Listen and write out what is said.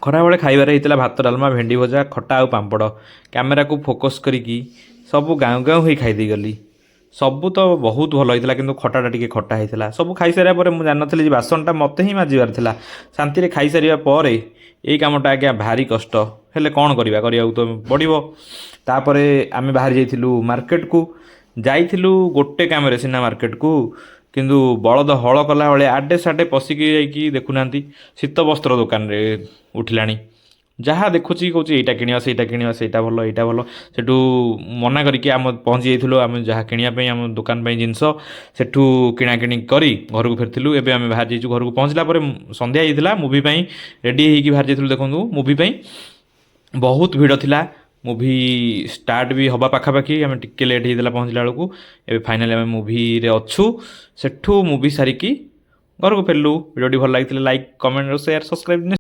ଖରାବେଳେ ଖାଇବାରେ ହେଇଥିଲା ଭାତ ଡାଲମା ଭେଣ୍ଡି ଭଜା ଖଟା ଆଉ ପାମ୍ପଡ଼। କ୍ୟାମେରାକୁ ଫୋକସ୍ କରିକି ସବୁ ଗାଉଁ ଗାଉଁ ହେଇ ଖାଇ ଦେଇଗଲି। ସବୁ ତ ବହୁତ ଭଲ ହେଇଥିଲା କିନ୍ତୁ ଖଟାଟା ଟିକେ ଖଟା ହେଇଥିଲା। ସବୁ ଖାଇସାରିବା ପରେ ମୁଁ ଜାଣିନଥିଲି ଯେ ବାସନଟା ମୋତେ ହିଁ ମାଜିବାର ଥିଲା। ଶାନ୍ତିରେ ଖାଇସାରିବା ପରେ ଏଇ କାମଟା ଆଜ୍ଞା ଭାରି କଷ୍ଟ, ହେଲେ କ'ଣ କରିବା, କରିବାକୁ ତ ପଡ଼ିବ। ତାପରେ ଆମେ ବାହାରି ଯାଇଥିଲୁ ମାର୍କେଟକୁ। ଯାଇଥିଲୁ ଗୋଟେ କାମରେ ସିନା ମାର୍କେଟକୁ, କିନ୍ତୁ ବଳଦ ହଳ କଲା ବେଳେ ଆଡ଼େ ସାଡ଼େ ପଶିକି ଯାଇକି ଦେଖୁନାହାନ୍ତି ଶୀତ ବସ୍ତ୍ର ଦୋକାନରେ ଉଠିଲାଣି। ଯାହା ଦେଖୁଛି କହୁଛି ଏଇଟା କିଣିବା ସେଇଟା କିଣିବା, ସେଇଟା ଭଲ ଏଇଟା ଭଲ। ସେଠୁ ମନା କରିକି ଆମେ ପହଞ୍ଚି ଯାଇଥିଲୁ ଆମେ ଯାହା କିଣିବା ପାଇଁ ଆମ ଦୋକାନ ପାଇଁ ଜିନିଷ। ସେଠୁ କିଣାକିଣି କରି ଘରକୁ ଫେରିଥିଲୁ। ଏବେ ଆମେ ବାହାରି ଯାଇଛୁ ଘରକୁ। ପହଞ୍ଚିଲା ପରେ ସନ୍ଧ୍ୟା ହେଇଥିଲା, ମୁଭି ପାଇଁ ରେଡ଼ି ହେଇକି ବାହାରି ଯାଇଥିଲୁ। ଦେଖନ୍ତୁ ମୁଭି ପାଇଁ ବହୁତ ଭିଡ଼ ଥିଲା। ମୁଭି ଷ୍ଟାର୍ଟ ବି ହେବା ପାଖାପାଖି ଆମେ ଟିକେ ଲେଟ୍ ହେଇଥିଲା ପହଞ୍ଚିଲା ବେଳକୁ। ଏବେ ଫାଇନାଲି ଆମେ ମୁଭିରେ ଅଛୁ। ସେଠୁ ମୁଭି ସାରିକି ଘରକୁ ଫେରିଲୁ। ଭିଡ଼ିଓଟି ଭଲ ଲାଗିଥିଲେ ଲାଇକ୍ କମେଣ୍ଟ ସେୟାର ସବସ୍କ୍ରାଇବ୍